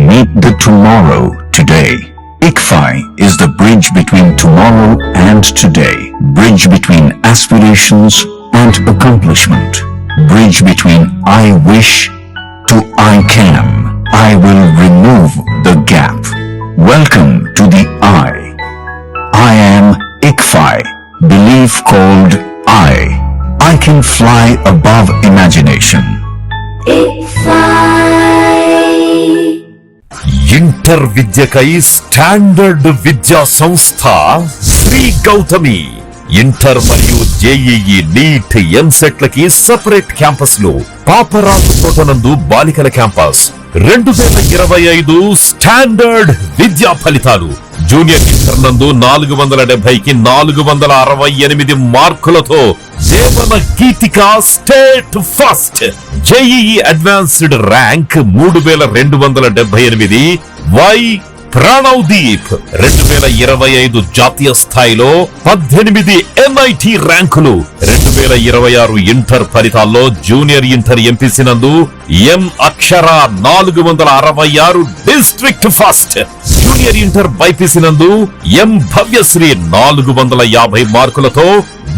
Meet the tomorrow today. ICFI is the bridge between tomorrow and today. Bridge between aspirations and accomplishment. Bridge between I wish to I can. I will remove the gap. Welcome to the I am ICFI. Belief called I can fly above imagination. Inter విద్యకై standard విద్యా సంస్థ Sri Gautami. Inter మరియు JEE, NEET, ఎంసెట్లకి separate క్యాంపస్లు. పాపరాజు తోటనందు బాలికల campus. 2025 standard విద్యా ఫలితాలు. జూనియర్ ఇంటర్ నందు 470కి 468 మార్కులతో Jeevana Geethika state first. JEE advanced rank 3278. Y Pranavdeep 2025 జాతీయ స్థాయిలో 18 ఎన్ఐటి ర్యాంకులు. 2026 ఇంటర్ ఫలితాల్లో జూనియర్ ఇంటర్ ఎంపీసీ నందు ఎం అక్షర 466 district first. Junior inter BiPC నందు ఎం భవ్యశ్రీ 450 మార్కులతో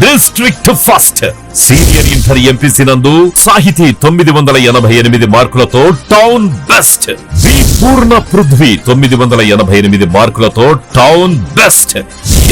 district first. Senior inter MPC నందు సాహితీ 988 మార్కులతో టౌన్ బెస్ట్. వి పూర్ణ పృథ్వీ 988 మార్కులతో town best.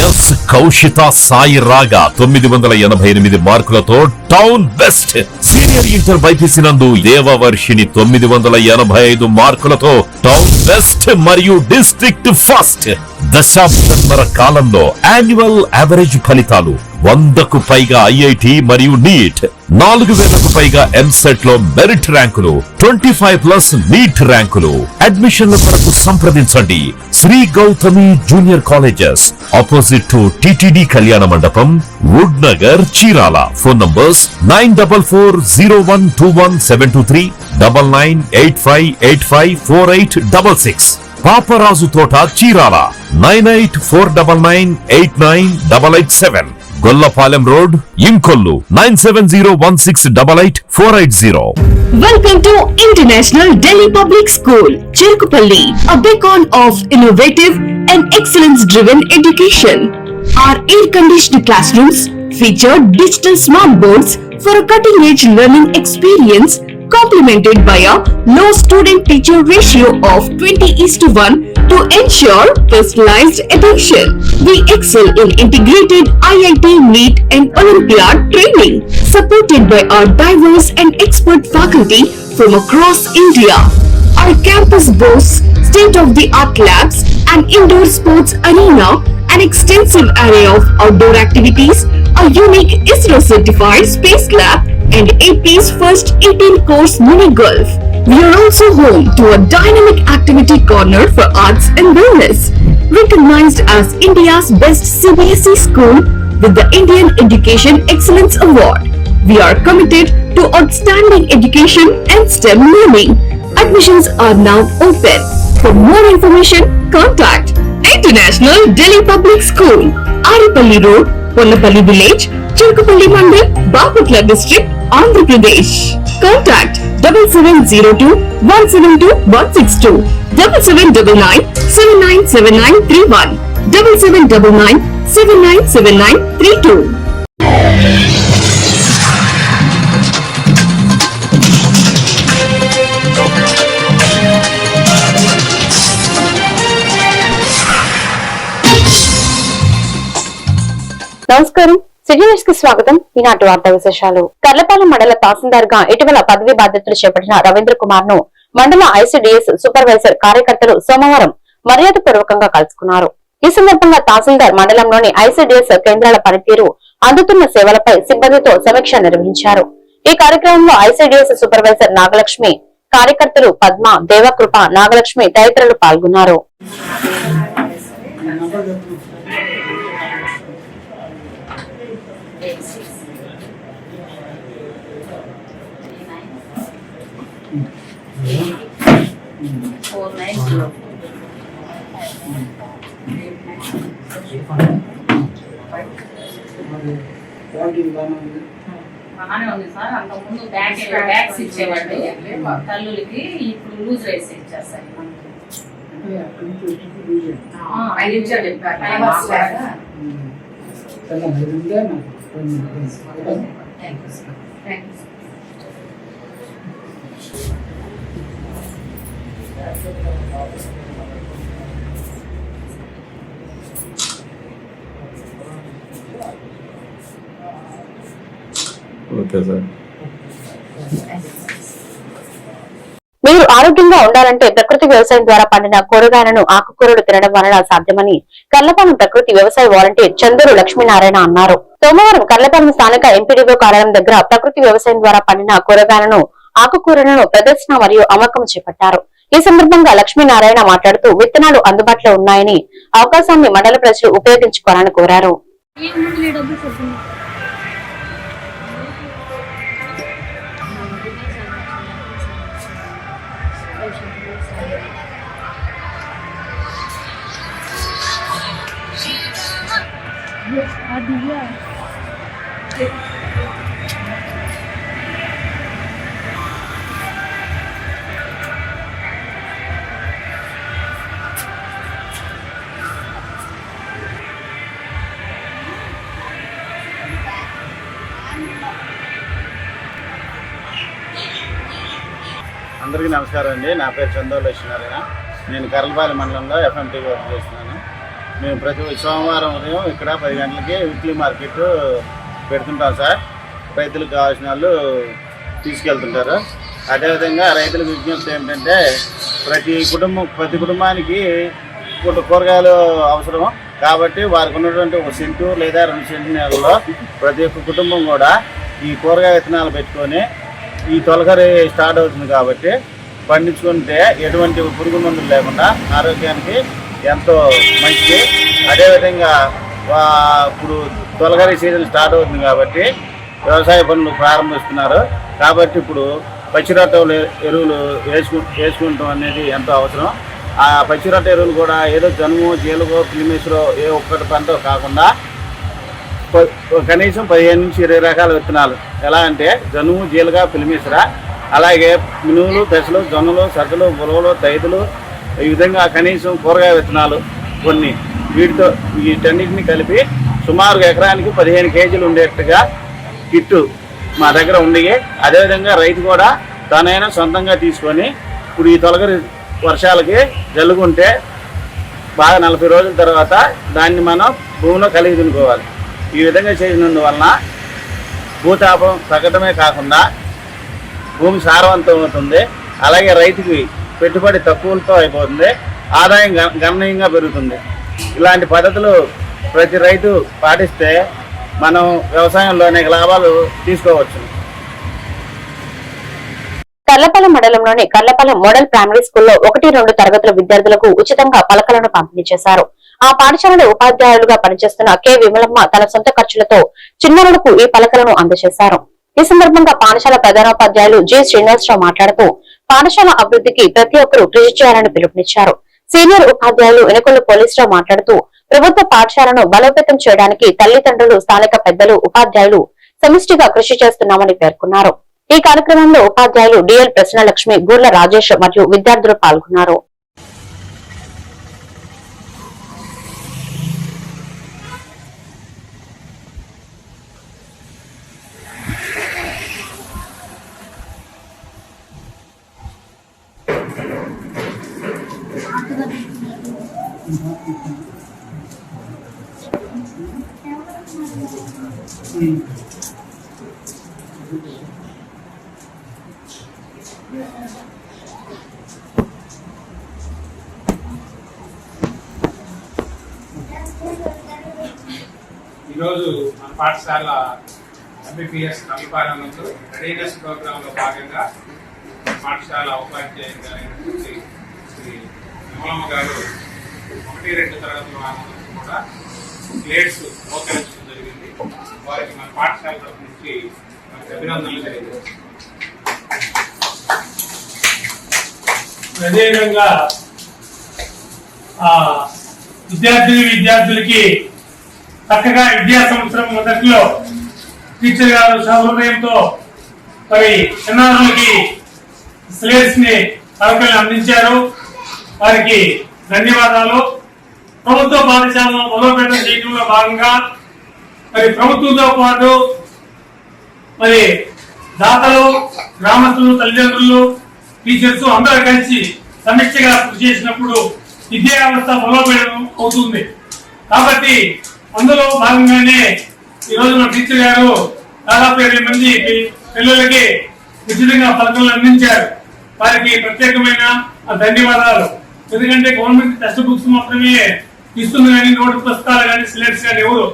Yes Kaushitha Sai రాగా 988 మార్కులతో town best. Senior inter BiPC నందు దేవవర్షిని 985 మార్కులతో టౌన్ బెస్ట్ మరియు డిస్ట్రిక్ట్ ఫస్ట్. దశాబ్దన్నర కాలంలో యాన్యువల్ యావరేజ్ ఫలితాలు 100కు పైగా ఐఐటి మరియు నీట్, 4000కు పైగా ఎంసెట్ లో మెరిట్ ర్యాంకులు, 25+ నీట్ ర్యాంకులు. అడ్మిషన్ల కొరకు సంప్రదించండి. Sri Gautami junior colleges, opposite to TTD Kalyana Mandapam, wood Nagar, Chirala. Phone numbers 9440121723, 9985854866. Paparaju Thota, Chirala 9849989887. Gollapalem road, Inkollu 9701688480. Welcome to International Delhi Public School, Cherukupalli, a beacon of innovative and excellence-driven education. Our air-conditioned classrooms feature digital smart boards for a cutting-edge learning experience, complemented by a low student-teacher ratio of 20:1 to ensure personalized attention. We excel in integrated IIT, NEET and Olympiad training, supported by our diverse and expert faculty from across India. Our campus boasts state-of-the-art labs, an indoor sports arena, an extensive array of outdoor activities, a unique ISRO-certified space lab, and AP's first 18-course mini golf. We are also home to a dynamic activity corner for arts and wellness, recognized as India's best CBSE school with the Indian Education Excellence Award. We are committed to outstanding education and STEM learning. Admissions are now open. For more information, contact International Delhi Public School, Aripalli Road, Ponnapalli Village, Cherukupalli Mandal, Baputla District, Andhra Pradesh. Contact 7702-172-162, 7799-797931, 7799-797932. నమస్కారం, city news కి స్వాగతం. ఈనాటి వార్తా విశేషాలు. కర్లపాలెం మండల తహసీల్దార్ గా ఇటీవల పదవీ బాధ్యతలు చేపట్టిన రవీంద్ర కుమార్ ను మండల ఐసిడిఎస్ సూపర్వైజర్ కార్యకర్తలు సోమవారం మర్యాదపూర్వకంగా కలుసుకున్నారు. ఈ సందర్భంగా తహసీల్దార్ మండలంలోని ఐసిడిఎస్ కేంద్రాల పనితీరు, అందుతున్న సేవలపై సిబ్బందితో సమీక్ష నిర్వహించారు. ఈ కార్యక్రమంలో ఐసిడిఎస్ సూపర్వైజర్ నాగలక్ష్మి, కార్యకర్తలు పద్మ, దేవకృప, నాగలక్ష్మి తదితరులు పాల్గొన్నారు. బాగానే ఉంది సార్. అంతకుముందు బ్యాగ్స్ ఇచ్చేవాళ్ళు తల్లులకి, ఇప్పుడు లూజ్ రైస్ ఇచ్చారు సార్. 5 నిమిషాలు చెప్పారు. Okay sir. మీరు ఆరోగ్యంగా ఉండాలంటే ప్రకృతి వ్యవసాయం ద్వారా పండిన కూరగాయలను ఆకుకూరలు తినడం వలన సాధ్యమని కర్లపాలెం ప్రకృతి వ్యవసాయ వాలంటీర్ చందూరు లక్ష్మీనారాయణ అన్నారు. సోమవారం కర్లపాలెం స్థానిక ఎంపీడీఓ కార్యాలయం దగ్గర ప్రకృతి వ్యవసాయం ద్వారా పండిన కూరగాయలను ఆకుకూరలను ప్రదర్శన మరియు అమ్మకం చేపట్టారు. ఈ సందర్భంగా లక్ష్మీనారాయణ మాట్లాడుతూ విత్తనాలు అందుబాటులో ఉన్నాయని, అవకాశాన్ని మండల ప్రజలు ఉపయోగించుకోవాలని కోరారు. అందరికీ నమస్కారం అండి. నా పేరు చందూరు లక్ష్మీనారాయణ. నేను కర్లపాలెం మండలంలో ఎఫ్ఎంటీ వర్క్ చేస్తున్నాను. మేము ప్రతి సోమవారం ఉదయం ఇక్కడ 10 గంటలకి వీక్లీ మార్కెట్ పెడుతుంటాం సార్. రైతులకు కావాల్సిన వాళ్ళు తీసుకెళ్తుంటారు. అదేవిధంగా రైతులకు విజ్ఞప్తి ఏమిటంటే ప్రతి కుటుంబానికి కూరగాయలు అవసరం కాబట్టి వారికి ఉన్నటువంటి 1 సెంటు లేదా 2 సెంటు నెలలో ప్రతి ఒక్క కుటుంబం కూడా ఈ కూరగాయ విత్తనాలు పెట్టుకొని ఈ తొలకరి స్టార్ట్ అవుతుంది కాబట్టి పండించుకుంటే ఎటువంటి పురుగు మందులు లేకుండా ఆరోగ్యానికి ఎంతో మంచిది. అదేవిధంగా ఇప్పుడు తొలకరి సీజన్ స్టార్ట్ అవుతుంది కాబట్టి వ్యవసాయ పనులు ప్రారంభిస్తున్నారు కాబట్టి ఇప్పుడు పచ్చిరొట్ట ఎరువులు వేసుకుంటాం అనేది ఎంతో అవసరం. ఆ పచ్చిరొట్ట ఎరువులు కూడా ఏదో జనుము, జీలుగో, పిలిమిశ్రో ఏ ఒక్కటి పంట కాకుండా కనీసం 15 నుంచి 20 రకాల విత్తనాలు. ఎలా అంటే జనుము, జీలుగ, పిలిమిశ్ర, అలాగే మినువులు, పెసలు, జొన్నలు, సజ్జలు, ఉలవలు, తైదులు, ఈ విధంగా కనీసం కూరగాయ విత్తనాలు కొన్ని వీటన్నిటిని కలిపి సుమారు ఎకరానికి 15 కేజీలు ఉండేట్టుగా కిట్టు మా దగ్గర ఉండి, అదేవిధంగా రైతు కూడా తనైనా సొంతంగా తీసుకొని ఇప్పుడు ఈ తొలగరి వర్షాలకి జల్లుకుంటే బాగా 40 రోజుల తర్వాత దాన్ని మనం భూమిలో కలిగి తినుకోవాలి. ఈ విధంగా చేసినందువలన భూతాపం తగ్గడమే కాకుండా భూమి సారవంతం అవుతుంది. అలాగే రైతుకి పెట్టుబడి తక్కువతో అయిపోతుంది, ఆదాయం గణనీయంగా పెరుగుతుంది. ఇలాంటి పద్ధతులు ప్రతి రైతు పాటిస్తే మనం వ్యవసాయంలో అనేక లాభాలు తీసుకోవచ్చు. కర్లపాలెం మండలంలోని కర్లపాలెం మోడల్ ప్రైమరీ స్కూల్లో 1-2 తరగతుల విద్యార్థులకు ఉచితంగా పలకలను పంపిణీ చేశారు. ఆ పాఠశాలలో ఉపాధ్యాయులుగా పనిచేస్తున్న కె విమలమ్మ తన సొంత ఖర్చులతో చిన్నారులకు ఈ పలకలను అందజేశారు. ఈ సందర్భంగా పాఠశాల ప్రధానోపాధ్యాయులు జె శ్రీనివాసరావు మాట్లాడుతూ పాఠశాల అభివృద్ధికి ప్రతి ఒక్కరూ కృషి చేయాలని పిలుపునిచ్చారు. సీనియర్ ఉపాధ్యాయులు ఎనకొల్లు పోలీసురావు మాట్లాడుతూ ప్రభుత్వ పాఠశాలను బలోపేతం చేయడానికి తల్లిదండ్రులు, స్థానిక పెద్దలు, ఉపాధ్యాయులు సమిష్టిగా కృషి చేస్తున్నామని పేర్కొన్నారు. ఈ కార్యక్రమంలో ఉపాధ్యాయులు డిఎల్ ప్రసన్నలక్ష్మి, గూర్ల రాజేష్ మరియు విద్యార్థులు పాల్గొన్నారు. ఈరోజు మన పాఠశాల ఎంబీపీఎస్ కర్లపాలెం నందు రెడీనెస్ ప్రోగ్రాంలో భాగంగా పాఠశాల ఉపాధ్యాయులు శ్రీ విమలమ్మ గారు 1-2 తరగతుల వాళ్ళందరూ కూడా ప్లేట్స్ బహుకరించడం జరిగింది. వారికి మన పాఠశాల తరఫు నుంచి మనకి అభినందనలు జరిగింది. అదేవిధంగా విద్యార్థులకి చక్కగా విద్యా సంవత్సరం మొదట్లో టీచర్ గారు సహృదయంతో మరి చిన్నారులకి స్లేట్స్ ని పలకల్ని అందించారు. వారికి ధన్యవాదాలు. ప్రభుత్వ పాఠశాలను బలోపేతం చేయడంలో భాగంగా మరి ప్రభుత్వంతో పాటు మరి దాతలు, గ్రామస్తులు, తల్లిదండ్రులు, టీచర్స్ అందరూ కలిసి సమీక్షగా కృషి చేసినప్పుడు విద్యా వ్యవస్థ బలోపేతం అవుతుంది. కాబట్టి అందులో భాగంగానే ఈరోజు మా టీచర్ గారు దాదాపు 20 మంది పిల్లలకి ఉచితంగా పథకాలు అందించారు. వారికి ప్రత్యేకమైన ధన్యవాదాలు. ఎందుకంటే గవర్నమెంట్ టెక్స్ట్ బుక్స్ మాత్రమే ఇస్తుంది కానీ నోటు పుస్తకాలు కానీ సిలబస్ కానీ ఎవరు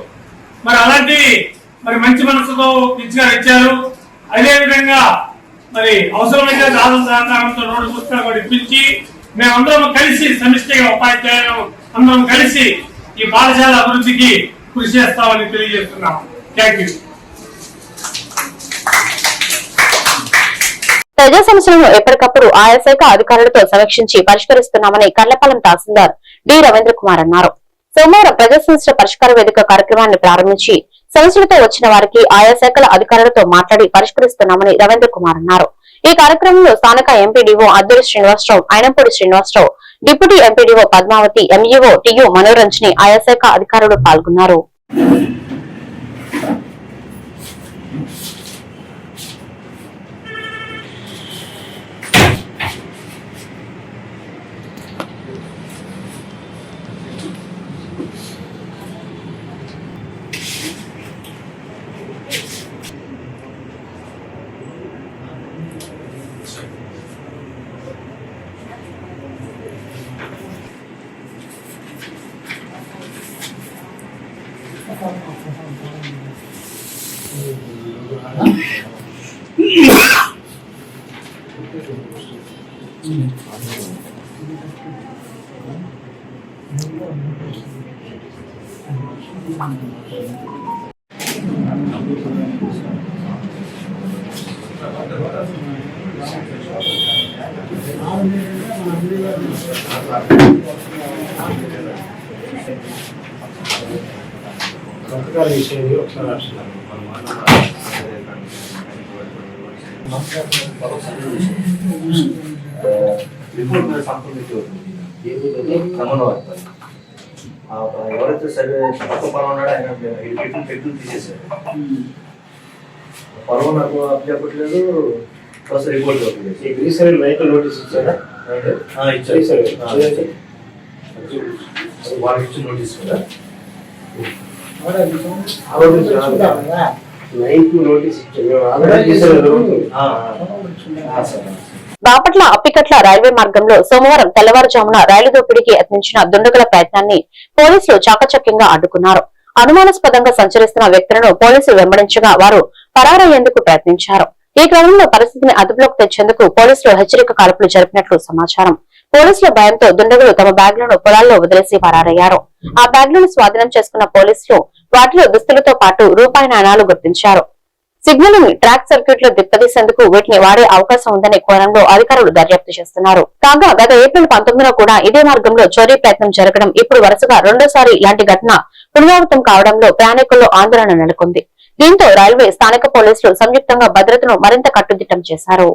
మరి అలాంటి మరి మంచి మనసుతో టీచర్ గారు ఇచ్చారు. అదేవిధంగా మరి అవసరమైన దాదాపు సహకారంతో నోటు పుస్తకాలు కూడా ఇప్పించి మేమందరం కలిసి సమిష్టిగా ఉపాధ్యాయులు అందరం కలిసి ఈ పాఠశాల అభివృద్ధికి కృషి చేస్తామని తెలియజేస్తున్నాం. Thank you. ప్రజా సమస్యలను ఎప్పటికప్పుడు ఆయా శాఖ అధికారులతో సమీక్షించి పరిష్కరిస్తున్నామని కర్లపాలెం తహసీల్దార్ డి రవీంద్ర కుమార్ అన్నారు. సోమవారం ప్రజా సమస్యల పరిష్కార వేదిక కార్యక్రమాన్ని ప్రారంభించి సమస్యలతో వచ్చిన వారికి ఆయా శాఖల అధికారులతో మాట్లాడి పరిష్కరిస్తున్నామని రవీంద్ర కుమార్ అన్నారు. ఈ కార్యక్రమంలో స్థానిక MPDO Adduri Srinivasarao, Ayinampudi Srinivasarao, deputy MPDO Padmavathi, MEO TU Manoranjani ఆయా శాఖ అధికారులు పాల్గొన్నారు. ఎవరైతే సరే తక్కువ పొలం ఉన్నాడో ఆయన పెట్టులు తీసేసారు. పొలం నాకు అప్లై చెప్పట్లేదు, plus report recent vehicle notice ఇచ్చారా? వాళ్ళకి ఇచ్చిన నోటీస్ కదా, నోటీస్ బాపట్ల అప్పికట్ల రైల్వే మార్గంలో సోమవారం తెల్లవారుజామున రైలు దోపిడీకి యత్నించిన దుండగుల ప్రయత్నాన్ని పోలీసులు చాకచక్యంగా అడ్డుకున్నారు. అనుమానాస్పదంగా సంచరిస్తున్న వ్యక్తులను పోలీసులు వెంబడించగా వారు పరారయ్యేందుకు ప్రయత్నించారు. ఈ క్రమంలో పరిస్థితిని అదుపులోకి తెచ్చేందుకు పోలీసులు హెచ్చరిక కాల్పులు జరిపినట్లు సమాచారం. పోలీసుల భయంతో దుండగులు తమ బ్యాగులను పొలాల్లో వదిలేసి పరారయ్యారు. ఆ బ్యాగులను స్వాధీనం చేసుకున్న పోలీసులు వాటిలో దుస్తులతో పాటు రూపాయి నాణాలు గుర్తించారు. సిగ్నల్ ట్రాక్ సర్క్యూట్ లో దిప్పదీసేందుకు వీటిని వాడే అవకాశం ఉందనే కోణంలో అధికారులు దర్యాప్తు చేస్తున్నారు. కాగా గత ఏప్రిల్ 19లో కూడా ఇదే మార్గంలో చోరీ ప్రయత్నం జరగడం ఇప్పుడు వరుసగా రెండోసారి ఇలాంటి ఘటన పునరావృతం కావడంలో ప్రయాణికుల్లో ఆందోళన నెలకొంది. దీంతో రైల్వే స్థానిక పోలీసులు సంయుక్తంగా భద్రతను మరింత కట్టుదిట్టం చేశారు.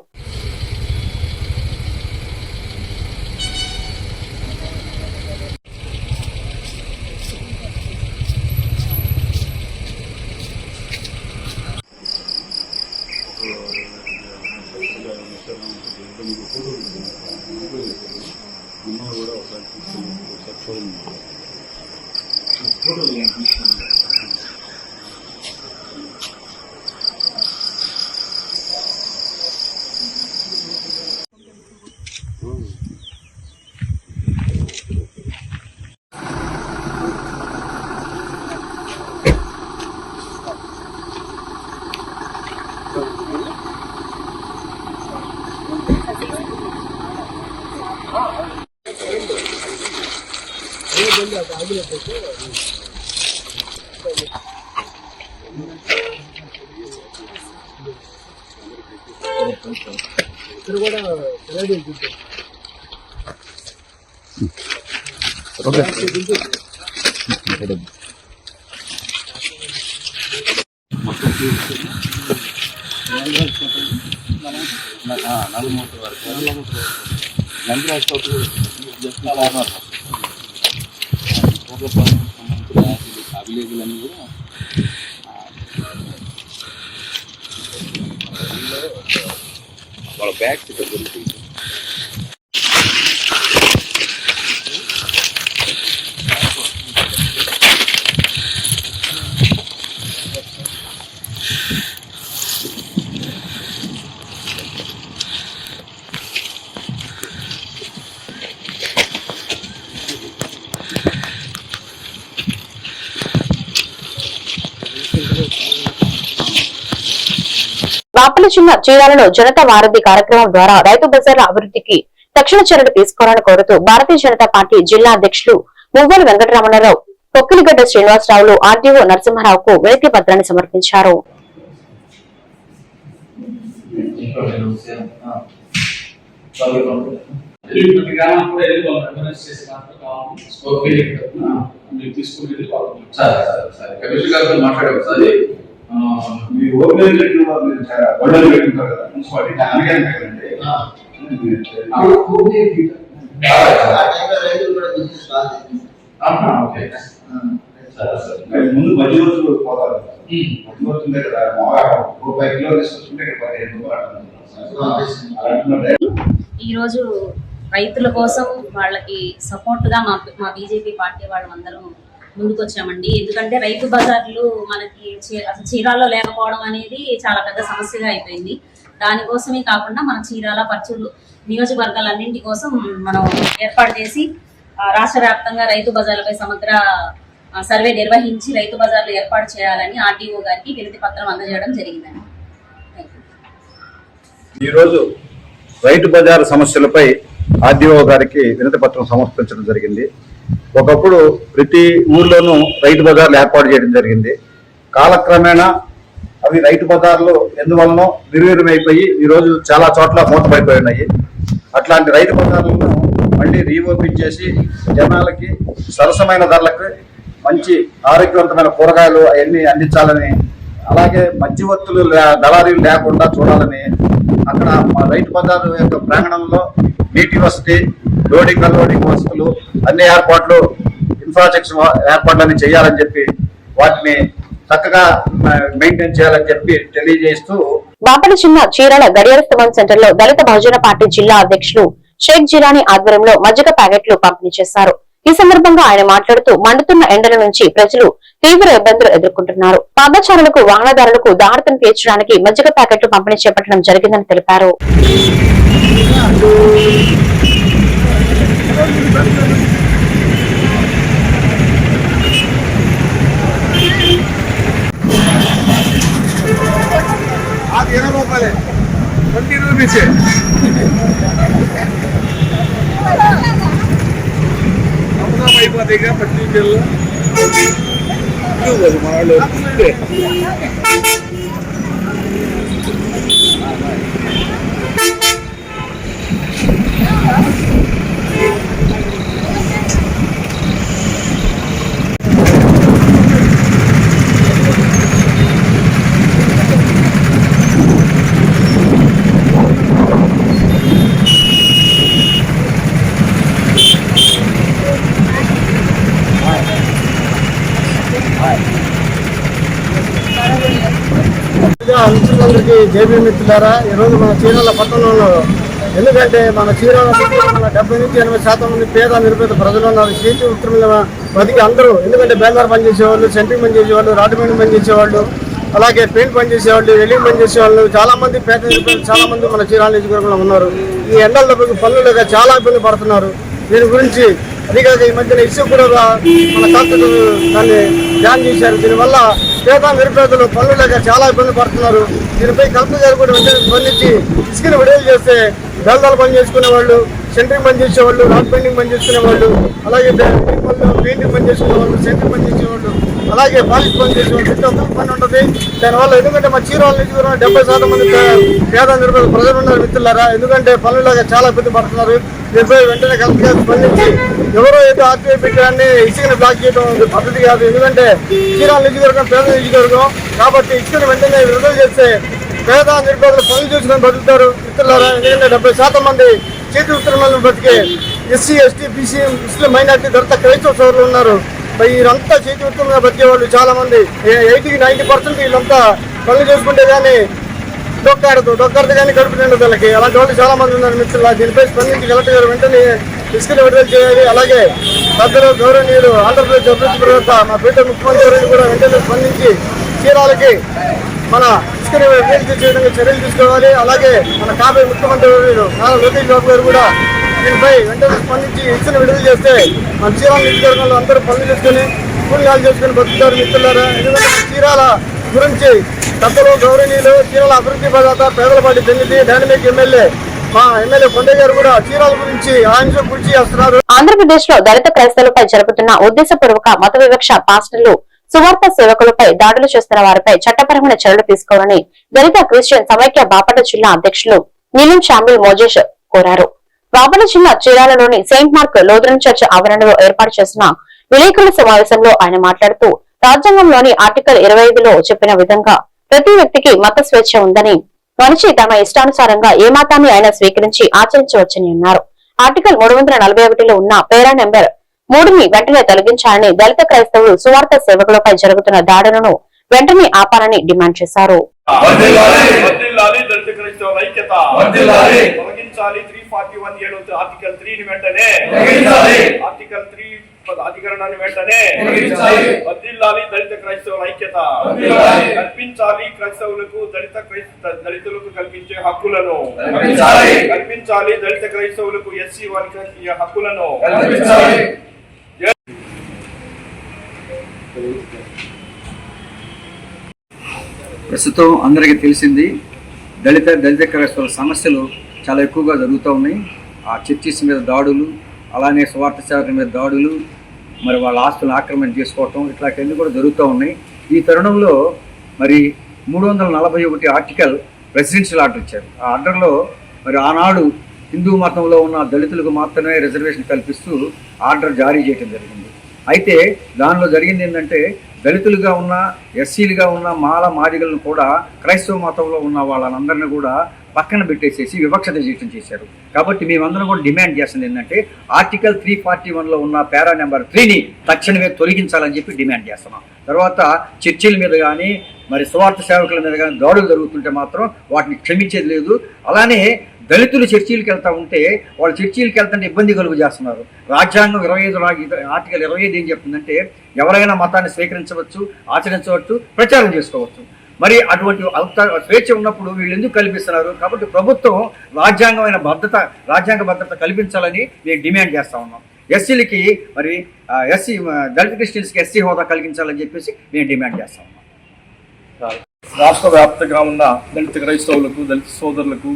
అభిలేఖలన్నీ కూడా వాళ్ళ బ్యాగ్స్ ఇక్కడ దొరుకుతాయి. బాపల జిల్లా చీరాలలో జనతా వారధి కార్యక్రమం ద్వారా రైతు బజార్ల అభివృద్ధికి తక్షణ చర్యలు తీసుకోవాలని కోరుతూ భారతీయ జనతా పార్టీ జిల్లా అధ్యక్షులు మువ్వల వెంకటరమణరావు పొక్కిలిగడ్డ శ్రీనివాసరావులు ఆర్డీఓ నరసింహారావుకు వినతి పత్రాన్ని సమర్పించారు. ముందు మధ్యవర్తులు పోతారు, మధ్యవర్తులు దగ్గర రూపాయి కిలో తీసుకొచ్చుకుంటే 15 ఈ రోజు రైతుల కోసం వాళ్ళకి సపోర్ట్ గా మా బీజేపీ పార్టీ వాళ్ళందరం ముందుకు వచ్చామండి. ఎందుకంటే రైతు బజార్లు మనకి అసలు చీరాల్లో లేకపోవడం అనేది చాలా పెద్ద సమస్యగా అయిపోయింది. దానికోసమే కాకుండా మన చీరాల పర్చూరు నియోజకవర్గాలన్నింటి కోసం మనం ఏర్పాటు చేసి రాష్ట్ర వ్యాప్తంగా రైతు బజార్లపై సమగ్ర సర్వే నిర్వహించి రైతు బజార్లు ఏర్పాటు చేయాలని ఆర్డీఓ గారికి వినతి పత్రం అందజేయడం జరిగిందండి. ఈరోజు రైతు బజారు సమస్యలపై ఆర్డీఓ గారికి వినతి పత్రం సమర్పించడం జరిగింది. ఒకప్పుడు ప్రతి ఊర్లోనూ రైతు బజార్లు ఏర్పాటు చేయడం జరిగింది. కాలక్రమేణా అవి రైతు బజార్లు ఎందువలనో నిర్వీర్యమైపోయి ఈరోజు చాలా చోట్ల మూతపడిపోయి ఉన్నాయి. అట్లాంటి రైతు బజార్లను మళ్ళీ రీఓపెన్ చేసి జనాలకి సరసమైన ధరలకు మంచి ఆరోగ్యవంతమైన కూరగాయలు అవన్నీ అందించాలని, అలాగే మధ్యవర్తులు దళారీలు లేకుండా చూడాలని, అక్కడ మా రైతు బజారు యొక్క ప్రాంగణంలో నీటి వసతి, లోడింగ్ అన్లోడింగ్ వసతులు అన్ని ఏర్పాట్లు, ఇన్ఫ్రాస్ట్రక్చర్ ఏర్పాట్లన్నీ చేయాలని చెప్పి వాటిని చక్కగా మెయింటైన్ చేయాలని చెప్పి తెలియజేస్తూ బాపల జిల్లా చీరాల గడియార స్తవం సెంటర్ లో దళిత బహుజన పార్టీ జిల్లా అధ్యక్షులు షేక్ జిలానీ ఆధ్వర్యంలో మజ్జిగ ప్యాకెట్లు పంపిణీ చేశారు. ఈ సందర్భంగా ఆయన మాట్లాడుతూ మండుతున్న ఎండల నుంచి ప్రజలు తీవ్ర ఇబ్బందులు ఎదుర్కొంటున్నారు. పాదచారులకు, వాహనదారులకు దాహతను తీర్చడానికి మజ్జిగ ప్యాకెట్లు పంపిణీ చేపట్టడం జరిగిందని తెలిపారు. మిత్రులందరికీ జేబీ మిత్రులారా, ఈరోజు మన చీరాల పట్టణంలో, ఎందుకంటే మన చీరాల పట్టణంలో 70 నుంచి 80% మంది పేద నిరుపేద ప్రజలు ఉన్నారు. చేతి వృత్తుల బతికి అందరూ, ఎందుకంటే బేల్దార్ పనిచేసేవాళ్ళు, సెంట్రింగ్ పని చేసేవాళ్ళు, రాడ్ మైనింగ్ పని చేసేవాళ్ళు, అలాగే పెయింట్ పని చేసేవాళ్ళు, వెల్డింగ్ పని చేసేవాళ్ళు, చాలా మంది పేద నిరుపేదలు చాలా మంది మన చీరాల నియోజకవర్గంలో ఉన్నారు. ఈ ఎండల పనులు చాలా ఇబ్బంది పడుతున్నారు. దీని గురించి అదికాక ఈ మధ్యన ఇసుక కూడా మన కలెక్టర్ దాన్ని బ్యాన్ చేశారు. దీనివల్ల పేద నిరుపేదలు పనులు లేక చాలా ఇబ్బంది పడుతున్నారు. దీనిపై కలెక్టర్ గారు కూడా వెంటనే స్పందించి ఇసుకను విడుదల చేస్తే బెల్దాలు పని చేసుకునే వాళ్ళు, సెంట్రింగ్ పని చేసేవాళ్ళు, రాడ్ పెయింటింగ్ పని చేసుకునేవాళ్ళు, అలాగే పెయింటింగ్ పని చేసుకునేవాళ్ళు, సెంట్రింగ్ పని చేసేవాళ్ళు, అలాగే పాలిష్ పని చేసేవాళ్ళు, ప్రతి ఒక్కరికి పని ఉంటుంది. దానివల్ల ఎందుకంటే మా చీరాల నుంచి 70% మంది పేద నిరుపేద ప్రజలు ఉన్నారు మిత్రులారా. ఎందుకంటే పనులుగా చాలా ఇబ్బంది పడుతున్నారు. దీనిపై వెంటనే కలెక్టర్ గారు స్పందించి ఎవరో ఏదో ఆర్టీఐ పెట్టారని ఇసుకని బ్లాక్ చేయడం పద్ధతి కాదు. ఎందుకంటే చీరాల నియోజకవర్గం పేద నియోజకవర్గం కాబట్టి ఇసుకని వెంటనే విడుదల చేస్తే పేద నిరుపేదలు పనులు చేసుకుని బతుకుతారు మిత్రులారా. ఎందుకంటే 70% మంది చేతి ఉత్తరాలను బతికే ఎస్సీ, ఎస్టీ, బీసీ, ముస్లిం మైనార్టీ, దళిత, క్రైస్తవ సోదరులు ఉన్నారు. వీరంతా చేతి వృత్తంగా బతికేవాళ్ళు చాలా మంది 80-90% వీళ్ళంతా పనులు చేసుకుంటే కానీ డొక్కడదు కానీ కడుపు నిండదు వాళ్ళకి. అలాంటి వాళ్ళు చాలా మంది ఉన్నారు మిత్రులు. దీనిపై స్పందించి కలెక్టర్ గారు వెంటనే ఇసుకను విడుదల చేయాలి. అలాగే పెద్దలు గౌరవనీయులు ఆంధ్రప్రదేశ్ అభివృద్ధి ప్రవేశ మా పీఠ ముఖ్యమంత్రి కూడా వెంటనే స్పందించి చీరాలకి మన ఇసుకని విడుదల చేయడానికి చర్యలు తీసుకోవాలి. అలాగే మన కాబోయే ముఖ్యమంత్రి నారా లోకేష్ బాబు గారు కూడా దీనిపై వెంటనే స్పందించి ఇసుకను విడుదల చేస్తే మన చీరాల నియోజకవర్గంలో అందరూ పనులు చేసుకుని కూలినాలు చేసుకుని బతుకుతారు మిత్రులారా. ఎందుకంటే చీరాల గురించి పెద్దలు గౌరవనీయులు చీరాల అభివృద్ధి ప్రదాత పేదలపాటి పెళ్లి డైనమిక్ ఎమ్మెల్యే మా ఎమ్మెల్యే కొండయ్య గారు కూడా చీరాల గురించి ఆయన కృషి చేస్తున్నారు. ఆంధ్రప్రదేశ్ లో దళిత క్రైస్తవులపై జరుపుతున్న ఉద్దేశపూర్వక మత వివక్ష పాస్టర్లు సువార్త సేవకులపై దాడులు చేస్తున్న వారిపై చట్టపరమైన చర్యలు తీసుకోవాలని దళిత క్రిస్టియన్ సమైక్య బాపట్ల జిల్లా అధ్యక్షులు నీలం శామ్యూల్ మోజేష్ కోరారు. బాపట్ల జిల్లా చీరాలలోని సెయింట్ మార్క్ లూథరన్ చర్చ్ ఆవరణలో ఏర్పాటు చేసిన విలేకరుల సమావేశంలో ఆయన మాట్లాడుతూ రాజ్యాంగంలోని ఆర్టికల్ 25లో చెప్పిన విధంగా ప్రతి వ్యక్తికి మత స్వేచ్ఛ ఉందని, మనిషి తమ ఇష్టానుసారంగా ఏ మతాన్ని అయినా స్వీకరించి ఆచరించవచ్చని అన్నారు. ఆర్టికల్ 341లో ఉన్న పేరా నెంబర్ 3ని వెంటనే తొలగించాలని దళిత క్రైస్తవులు సువార్త సేవకులపై జరుగుతున్న దాడులను వెంటనే ఆపాలని డిమాండ్ చేశారు. అధికరణాన్ని వెంటనే వర్ధిల్లాలి. దళిత క్రైస్తవుల ఐక్యత కల్పించాలి. క్రైస్తవులకు దళితులకు కల్పించే హక్కులను కల్పించాలి. దళిత క్రైస్తవులకు ఎస్సీ వారికి హక్కులను ప్రస్తుతం అందరికీ తెలిసింది దళిత క్రైస్తవుల సమస్యలు చాలా ఎక్కువగా జరుగుతూ ఉన్నాయి. ఆ చర్చిస్ మీద దాడులు, అలానే స్వార్థ సేవకుల మీద దాడులు, మరి వాళ్ళ ఆస్తులను ఆక్రమణ చేసుకోవటం, ఇట్లాంటివన్నీ కూడా జరుగుతూ ఉన్నాయి. ఈ తరుణంలో మరి 341 ఆర్టికల్ ప్రెసిడెన్షియల్ ఆర్డర్ ఇచ్చారు. ఆ ఆర్డర్లో మరి ఆనాడు హిందూ మతంలో ఉన్న దళితులకు మాత్రమే రిజర్వేషన్ కల్పిస్తూ ఆర్డర్ జారీ చేయడం జరిగింది. అయితే దానిలో జరిగింది ఏంటంటే దళితులుగా ఉన్న, ఎస్సీలుగా ఉన్న మాదిగలను కూడా క్రైస్తవ మతంలో ఉన్న వాళ్ళందరినీ కూడా పక్కన పెట్టేసేసి వివక్షత చేయటం చేశారు. కాబట్టి మేమందరం కూడా డిమాండ్ చేస్తుంది ఏంటంటే ఆర్టికల్ 341లో ఉన్న పేరా నెంబర్ 3ని తక్షణమే తొలగించాలని చెప్పి డిమాండ్ చేస్తున్నాం. తర్వాత చర్చిల మీద కానీ మరి స్వార్థ సేవకుల మీద కానీ దాడులు జరుగుతుంటే మాత్రం వాటిని క్షమించేది లేదు. అలానే దళితులు చర్చీలకు వెళ్తూ ఉంటే వాళ్ళు చర్చీలకు వెళ్తుంటే ఇబ్బంది కలుగు చేస్తున్నారు. రాజ్యాంగం 25 ఆర్టికల్ 25 ఏం చెప్తుందంటే ఎవరైనా మతాన్ని స్వీకరించవచ్చు, ఆచరించవచ్చు, ప్రచారం చేసుకోవచ్చు. మరి అటువంటి స్వేచ్ఛ ఉన్నప్పుడు వీళ్ళు ఎందుకు కల్పిస్తున్నారు? కాబట్టి ప్రభుత్వం రాజ్యాంగ భద్రత కల్పించాలని మేము డిమాండ్ చేస్తా ఉన్నాం. ఎస్సీలకి మరి దళిత క్రిస్టియన్స్కి ఎస్సీ హోదా కలిగించాలని చెప్పేసి మేము డిమాండ్ చేస్తా ఉన్నాం. రాష్ట్ర వ్యాప్తంగా ఉన్న దళిత క్రైస్తవులకు, దళిత సోదరులకు,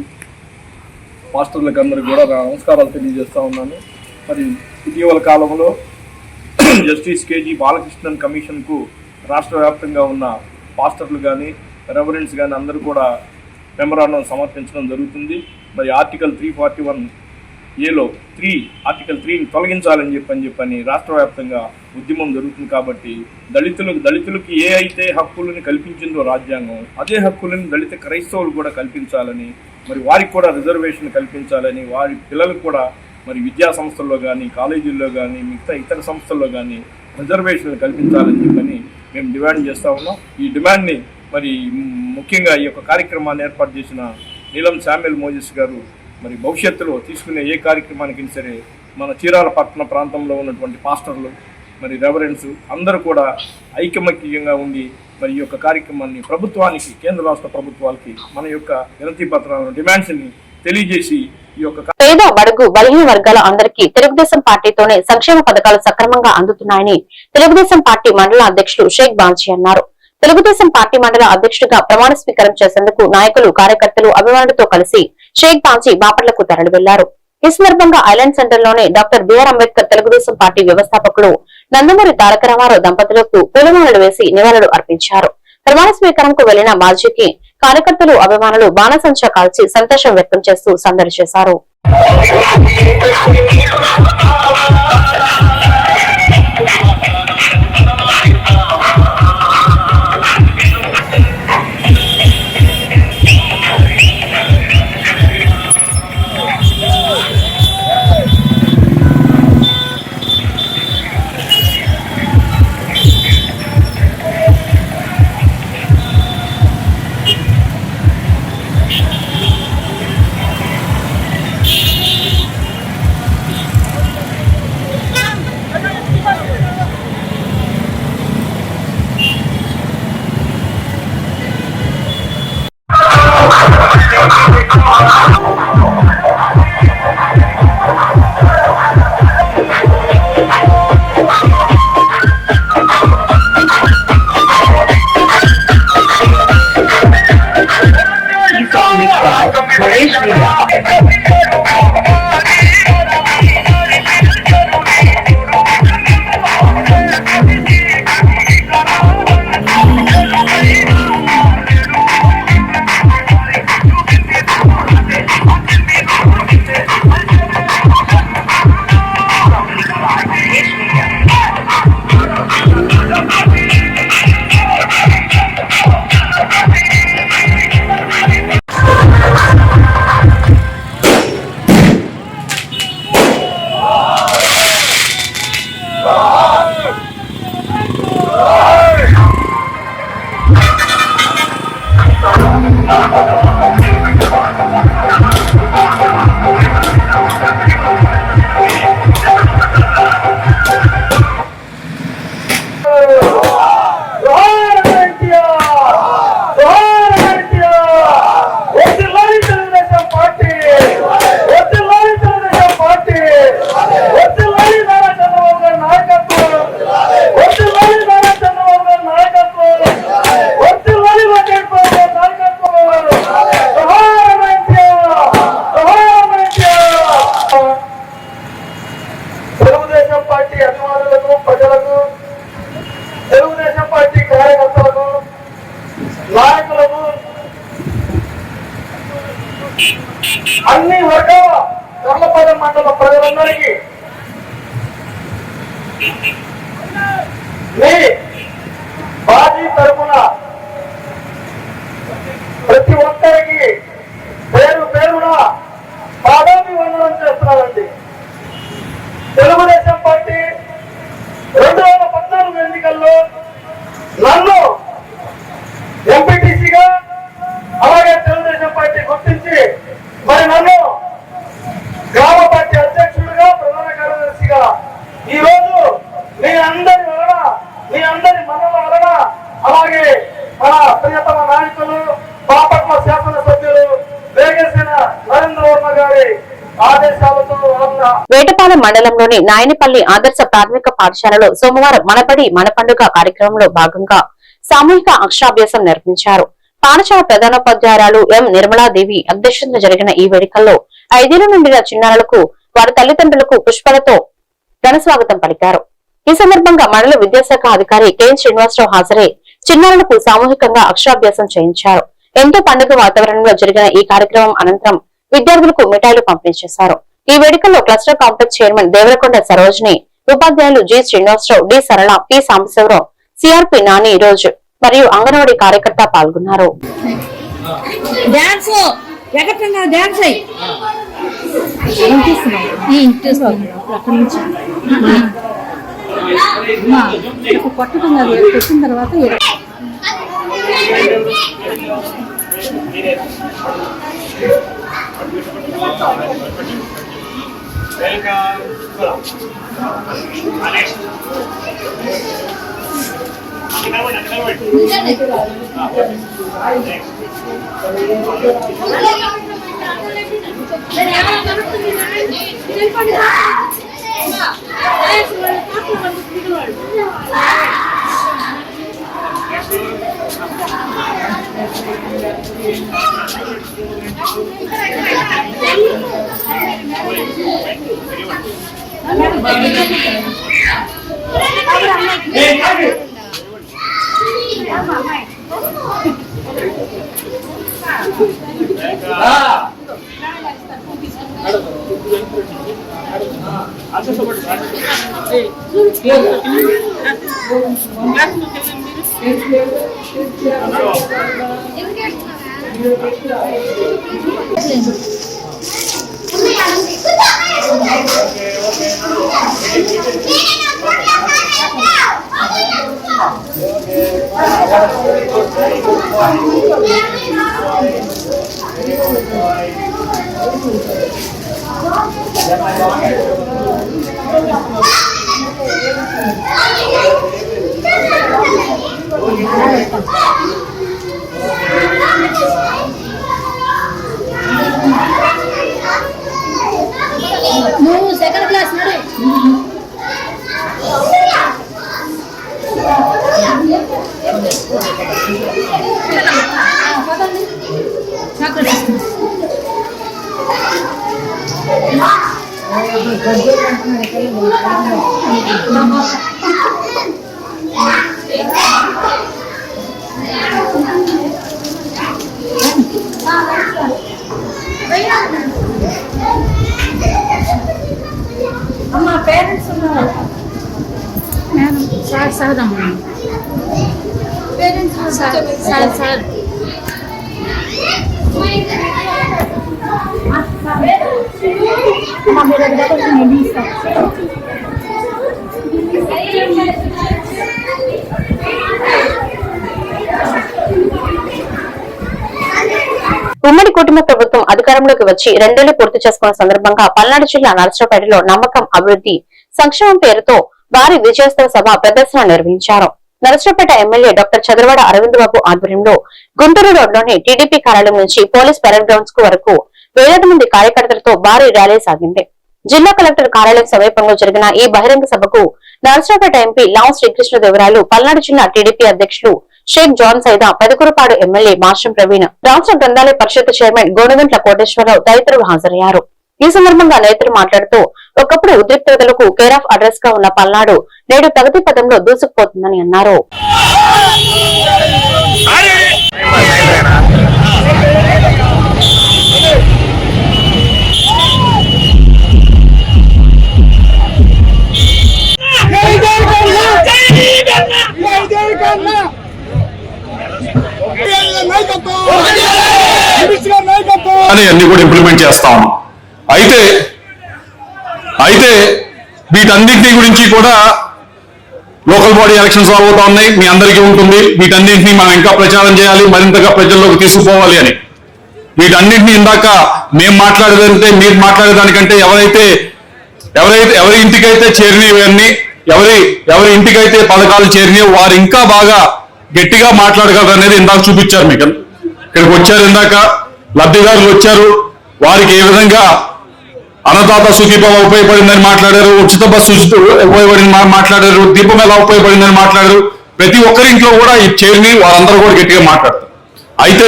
పాస్టర్లకు అందరికీ కూడా నమస్కారాలు తెలియజేస్తా ఉన్నాను. మరి ఇటీవల కాలంలో జస్టిస్ కేజీ బాలకృష్ణన్ కమిషన్కు రాష్ట్ర వ్యాప్తంగా ఉన్న పాస్టర్లు కానీ రెవరెంట్స్ కానీ అందరూ కూడా మెమరాండం సమర్పించడం జరుగుతుంది. మరి ఆర్టికల్ 341ఏలో ఆర్టికల్ 3ని తొలగించాలని చెప్పని రాష్ట్ర వ్యాప్తంగా ఉద్యమం జరుగుతుంది. కాబట్టి దళితులకు ఏ అయితే హక్కులను కల్పించిందో రాజ్యాంగం, అదే హక్కులను దళిత క్రైస్తవులు కూడా కల్పించాలని, మరి వారికి కూడా రిజర్వేషన్ కల్పించాలని, వారి పిల్లలకు కూడా మరి విద్యా సంస్థల్లో కానీ, కాలేజీల్లో కానీ, మిగతా ఇతర సంస్థల్లో కానీ రిజర్వేషన్లు కల్పించాలని చెప్పని మేము డిమాండ్ చేస్తూ ఉన్నాం. ఈ డిమాండ్ని మరి ముఖ్యంగా ఈ యొక్క కార్యక్రమాన్ని ఏర్పాటు చేసిన నీలం శామ్యూల్ మోజెస్ గారు మరి భవిష్యత్తులో తీసుకునే ఏ కార్యక్రమానికి సరే మన చీరాల పట్టణ ప్రాంతంలో ఉన్నటువంటి పాస్టర్లు, మరి రెవరెండ్స్ అందరూ కూడా ఐకమత్యంగా ఉండి మరి ఈ యొక్క కార్యక్రమాన్ని ప్రభుత్వానికి, కేంద్ర రాష్ట్ర ప్రభుత్వాలకి మన యొక్క వినతి పత్రాలను, డిమాండ్స్ని తెలియజేసి ఈ యొక్క పేద, బడుగు, బలహీన వర్గాల అందరికీ తెలుగుదేశం పార్టీతోనే సంక్షేమ పథకాలు సక్రమంగా అందుతున్నాయని తెలుగుదేశం పార్టీ మండల అధ్యక్షులు షేక్ బాంచి అన్నారు. తెలుగుదేశం పార్టీ మండల అధ్యక్షుడిగా ప్రమాణ స్వీకారం చేసేందుకు నాయకులు, కార్యకర్తలు, అభిమానులతో కలిసి షేక్ బాంచి బాపట్లకు తరలి వెళ్లారు. ఈ సందర్భంగా ఐలాండ్ సెంటర్ లోనే doctor BR Ambedkar Telugu Desam party వ్యవస్థాపకులు నందమూరి తారక రామారావు దంపతులకు పూలమాలలు వేసి నివాళులు అర్పించారు. ప్రమాణ స్వీకారంకు వెళ్లిన బాజీకి కార్యకర్తలు, అభిమానులు బాణసంచా కాల్చి సంతోషం వ్యక్తం చేస్తూ సందడి చేశారు. అధికారులకు, ప్రజలకు, తెలుగుదేశం పార్టీ కార్యకర్తలకు, నాయకులకు, అన్ని వర్గాల కర్లపాలెం మండల ప్రజలందరికీ మీ బాజీ తరఫున ప్రతి ఒక్కరికి పేరు పేరున పాదాభివందనం చేస్తున్నానండి. తెలుగుదేశం పార్టీ 2014 ఎన్నికల్లో నన్ను ఎంపీటీసీగా, అలాగే తెలుగుదేశం పార్టీ గుర్తించి మరి నన్ను గ్రామ పార్టీ అధ్యక్షుడిగా, ప్రధాన కార్యదర్శిగా ఈ రోజు మీ అందరి వలన, మీ అందరి మనల వలన, అలాగే మన ప్రియతమ నాయకులు, బాపట్ల శాసనసభ్యులు వేగేసిన నరేంద్ర వర్మ గారి ఆదేశాలతో వేటపాలెం మండలంలోని నాయనపల్లి ఆదర్శ ప్రాథమిక పాఠశాలలో సోమవారం మనబడి మన పండుగ కార్యక్రమంలో భాగంగా సామూహిక అక్షరాభ్యాసం నిర్వహించారు. పాఠశాల ప్రధానోపాధ్యాయురాలు ఎం నిర్మలాదేవి అధ్యక్షతన జరిగిన ఈ వేడుకల్లో 5 ఏళ్ల నుండిన చిన్నారులకు వారి తల్లిదండ్రులకు పుష్పాలతో ఘనస్వాగతం పలికారు. ఈ సందర్భంగా మండల విద్యాశాఖ అధికారి కె శ్రీనివాసరావు హాజరై చిన్నారులకు సామూహికంగా అక్షరాభ్యాసం చేయించారు. ఎంతో పండుగ వాతావరణంలో జరిగిన ఈ కార్యక్రమం అనంతరం విద్యార్థులకు మిఠాయిలు పంపిణీ చేశారు. ఈ వేడుకల్లో cluster complex chairman Devarakonda Sarojini, ఉపాధ్యాయులు G Srinivasarao, D Sarala, P Sambasivarao, CRP Nani రోజు మరియు అంగన్వాడీ కార్యకర్త పాల్గొన్నారు. పెట్టిన తర్వాత నువ్వు సెకండ్ క్లాస్ నడే అమ్మ పేరెంట్స్ ఉన్నారు మేడం సార్ సార్ అమ్మ పేరెంట్స్ సార్ సార్ సార్ ఉమ్మడి కుటుంబ ప్రభుత్వం అధికారంలోకి వచ్చి 2 ఏళ్లు పూర్తి చేసుకున్న సందర్భంగా పల్నాడు జిల్లా నరసరావుపేటలో నమ్మకం అభివృద్ధి సంక్షేమం పేరుతో భారీ విజయోత్సవ సభ ప్రదర్శన నిర్వహించారు. నరసరావుపేట ఎమ్మెల్యే డాక్టర్ చంద్రవాడ అరవింద్ బాబు ఆధ్వర్యంలో గుంటూరు రోడ్లోని టీడీపీ కార్యాలయం నుంచి పోలీస్ పరేడ్ గ్రౌండ్స్ కు వరకు 1000 మంది కార్యకర్తలతో భారీ ర్యాలీ సాగింది. జిల్లా కలెక్టర్ కార్యాలయం సమీపంలో జరిగిన ఈ బహిరంగ సభకు నరసరావుపేట ఎంపీ లావు శ్రీకృష్ణదేవరాయలు, పల్నాడు జిల్లా టీడీపీ అధ్యక్షులు షేక్ జాన్ సైదా, పెదకూరుపాడు ఎమ్మెల్యే మాస్టర్ ప్రవీణ్, రాష్ట్ర గ్రంథాలయ పరిషత్ చైర్మన్ గోనగంట్ల కోటేశ్వరరావు తదితరులు హాజరయ్యారు. ఈ సందర్భంగా నేతలు మాట్లాడుతూ ఒకప్పుడు ఉద్రిక్తతలకు కేర్ ఆఫ్ అడ్రస్ గా ఉన్న పల్నాడు నేడు ప్రగతి పదంలో దూసుకుపోతుందని అన్నారు. అన్ని కూడా ఇంప్లిమెంట్ చేస్తా ఉన్నాం. అయితే వీటన్నింటి గురించి కూడా లోకల్ బాడీ ఎలక్షన్స్ రాబోతా ఉన్నాయి. మీ అందరికీ ఉంటుంది. వీటన్నింటినీ మనం ఇంకా ప్రచారం చేయాలి, మరింతగా ప్రజల్లోకి తీసుకుపోవాలి అని. వీటన్నింటినీ ఇందాక మేము మాట్లాడేదంటే మీరు మాట్లాడేదానికంటే ఎవరి ఇంటికైతే చేరినవన్నీ ఎవరి ఇంటికైతే పథకాలు చేరినాయో వారు ఇంకా బాగా గట్టిగా మాట్లాడగలరు అనేది ఇందాక చూపించారు. మీకు ఇక్కడికి వచ్చారు, ఇందాక లబ్ధిదారులు వచ్చారు, వారికి ఏ విధంగా అన్నదాత సుఖీభవ ఉపయోగపడిందని మాట్లాడారు, ఉచిత బస్సు ఉపయోగపడింది మాట్లాడారు, దీపం ఎలా ఉపయోగపడిందని మాట్లాడారు. ప్రతి ఒక్కరింట్లో కూడా ఈ చేరిని వారందరూ కూడా గట్టిగా మాట్లాడతారు. అయితే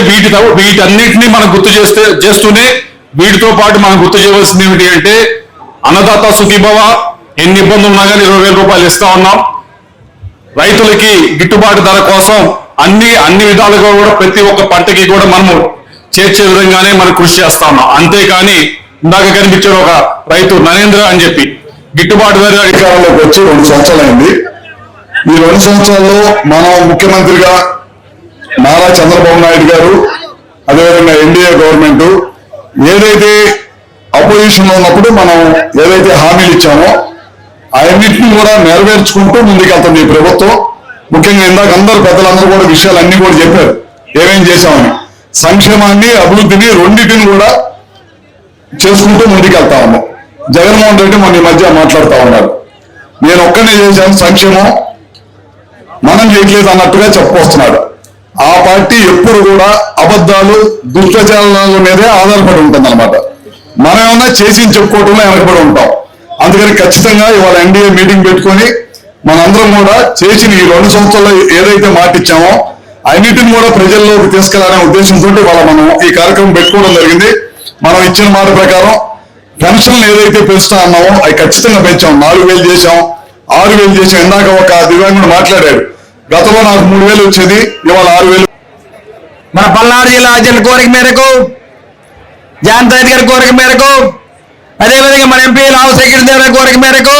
వీటన్నిటినీ మనం గుర్తు చేస్తూనే వీటితో పాటు మనం గుర్తు చేయవలసింది ఏమిటి అంటే అన్నదాత సుఖీభవ ఎన్ని ఇబ్బందులు ఉన్నా కానీ 20,000 రూపాయలు ఇస్తా ఉన్నాం. రైతులకి గిట్టుబాటు ధర కోసం అన్ని విధాలుగా కూడా ప్రతి ఒక్క పంటకి కూడా మనము చేర్చే విధంగానే మనం కృషి చేస్తా ఉన్నాం. అంతేకాని ఇందాక కనిపించిన ఒక రైతు నరేంద్ర అని చెప్పి గిట్టుబాటు ధర అధికారంలోకి వచ్చి 2 సంవత్సరాలైంది. ఈ 2 సంవత్సరాల్లో మనం ముఖ్యమంత్రిగా నారా చంద్రబాబు నాయుడు గారు, అదేవిధంగా ఎన్డీఏ గవర్నమెంట్ ఏదైతే అపోజిషన్ లో ఉన్నప్పుడు మనం ఏదైతే హామీలు ఇచ్చామో అవన్నింటినీ కూడా నెరవేర్చుకుంటూ ముందుకెళ్తుంది ఈ ప్రభుత్వం. ముఖ్యంగా ఇందాక పెద్దలందరూ కూడా విషయాలన్నీ కూడా చెప్పారు ఏమేం చేశామని. సంక్షేమాన్ని అభివృద్ధిని రెండింటిని కూడా చేసుకుంటూ ముందుకెళ్తా ఉన్నాం. జగన్మోహన్ రెడ్డి మన ఈ మధ్య మాట్లాడుతూ ఉన్నారు, నేను ఒక్కనే చేశాను సంక్షేమం, మనం చేయట్లేదు అన్నట్టుగా చెప్పుకొస్తున్నాడు. ఆ పార్టీ ఎప్పుడు కూడా అబద్ధాలు దుష్ప్రచారాల మీదే ఆధారపడి ఉంటుంది అనమాట. మనం ఏమన్నా చేసి చెప్పుకోవడంలో వెనకబడి ఉంటాం. అందుకని ఖచ్చితంగా ఇవాళ ఎన్డీఏ మీటింగ్ పెట్టుకొని మనందరం కూడా చేసిన ఈ 2 సంవత్సరాల్లో ఏదైతే మాట ఇచ్చామో అన్నిటిని కూడా ప్రజల్లోకి తీసుకెళ్లాలనే ఉద్దేశంతో ఇవాళ మనం ఈ కార్యక్రమం పెట్టుకోవడం జరిగింది. మనం ఇచ్చిన మాట ప్రకారం పెన్షన్లు ఏదైతే పెంచుతా అన్నామో అవి ఖచ్చితంగా పెంచాం. 4,000 చేశాం, 6,000 చేశాం. ఇందాక ఒక దివ్యాంగుడు మాట్లాడాడు, గతంలో నాకు 3,000 వచ్చేది, ఇవాళ 6,000. మన పల్నాడు జిల్లా అధ్యక్షుల కోరిక మేరకు, జాన్ రెడ్డి గారి కోరిక మేరకు, అదేవిధంగా మన ఎంపీ రావు సెక్రటరీ గారి కోరిక మేరకు,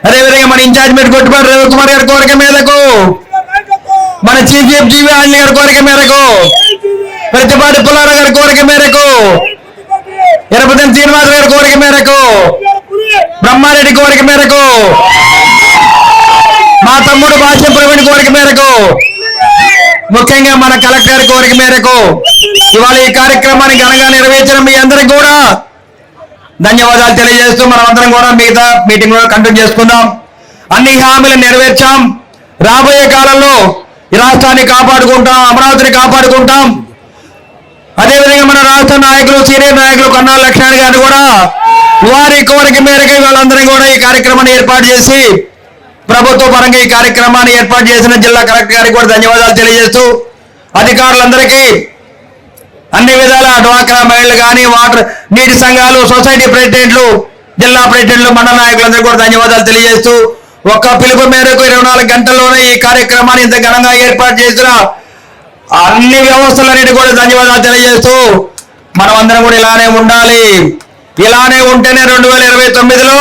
అదేవిధంగా మన ఇన్ఛార్జ్ మెట్ కొట్టుపాటి రవికుమార్ గారి కోరిక మేరకు, మన చీఫ్ విప్ జీవి ఆంజనేయ గారి కోరిక మేరకు, ప్రతిపాటి పుల్లారావు గారి కోరిక మేరకు, ఎరపతి శ్రీనివాస్ గారి కోరిక మేరకు, బ్రహ్మారెడ్డి కోరిక మేరకు, మా తమ్ముడు భాష్య ప్రవీణ్ కోరిక మేరకు, ముఖ్యంగా మన కలెక్టర్ గారి కోరిక మేరకు ఇవాళ ఈ కార్యక్రమాన్ని ఘనంగా నెరవేర్చిన మీ అందరికి కూడా ధన్యవాదాలు తెలియజేస్తూ మనమందరం కూడా మిగతా మీటింగ్ లో కంటిన్యూ చేసుకుందాం. అన్ని హామీలు నెరవేర్చాం. రాబోయే కాలంలో ఈ రాష్ట్రాన్ని కాపాడుకుంటాం, అమరావతిని కాపాడుకుంటాం. అదేవిధంగా మన రాష్ట్ర నాయకులు, సీనియర్ నాయకులు కన్నాల లక్ష్మణ్ గారిని కూడా వారి కోరిక మేరకు వాళ్ళందరం కూడా ఈ కార్యక్రమాన్ని ఏర్పాటు చేసి ప్రభుత్వ పరంగా ఈ కార్యక్రమాన్ని ఏర్పాటు చేసిన జిల్లా కలెక్టర్ గారికి కూడా ధన్యవాదాలు తెలియజేస్తూ అధికారులందరికీ అన్ని విధాల డ్వాక్రా మహిళలు కానీ, వాటర్ నీటి సంఘాలు, సొసైటీ ప్రెసిడెంట్లు, జిల్లా ప్రెసిడెంట్లు, మండల నాయకులందరికీ కూడా ధన్యవాదాలు తెలియజేస్తూ ఒక్క పిలుపు మేరకు 24 గంటల్లోనే ఈ కార్యక్రమాన్ని ఇంత ఘనంగా ఏర్పాటు చేసిన అన్ని వ్యవస్థలన్నిటి కూడా ధన్యవాదాలు తెలియజేస్తూ మనం అందరం కూడా ఇలానే ఉండాలి. ఇలానే ఉంటేనే 2029లో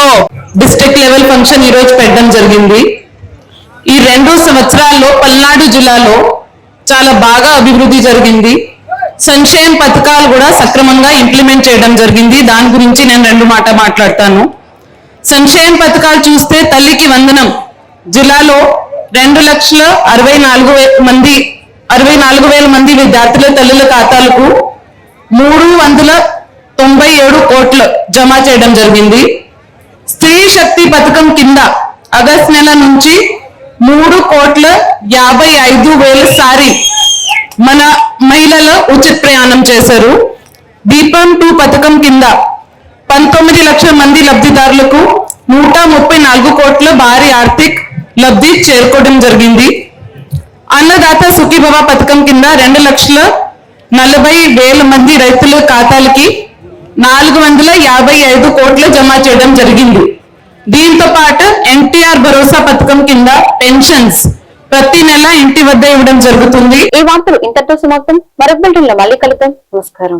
డిస్ట్రిక్ట్ లెవెల్ ఫంక్షన్ ఈ రోజు పెట్టడం జరిగింది. ఈ 2 సంవత్సరాల్లో పల్నాడు జిల్లాలో చాలా బాగా అభివృద్ధి జరిగింది. సంక్షేమ పథకాలు కూడా సక్రమంగా ఇంప్లిమెంట్ చేయడం జరిగింది. దాని గురించి నేను 2 మాటలు మాట్లాడతాను. సంక్షేమ పథకాలు చూస్తే తల్లికి వందనం జిల్లాలో 2,64,000 మంది విద్యార్థుల తల్లుల ఖాతాలకు 397 కోట్లు జమ చేయడం జరిగింది. స్త్రీ శక్తి పథకం కింద ఆగస్టు నెల నుంచి 3,55,000 సారి మన మహిళలు ఉచిత ప్రయాణం చేశారు. దీపం 2 పథకం కింద 19 లక్షల మంది లబ్ధిదారులకు 134 కోట్ల భారీ ఆర్థిక లబ్ధి చేరుకోవడం జరిగింది. అన్నదాత సుఖీభవ పథకం కింద 40,000 మంది రైతుల ఖాతాలకి 455 కోట్లు జమ చేయడం జరిగింది. దీంతో పాటు ఎన్టీఆర్ భరోసా పథకం కింద పెన్షన్స్ ప్రతి నెల ఇంటి వద్ద ఇవ్వడం జరుగుతుంది. ఈ వార్తలు ఇంతటితో సమాప్తం. మరొక బులెటిన్ లో మళ్ళీ కలుద్దాం. నమస్కారం.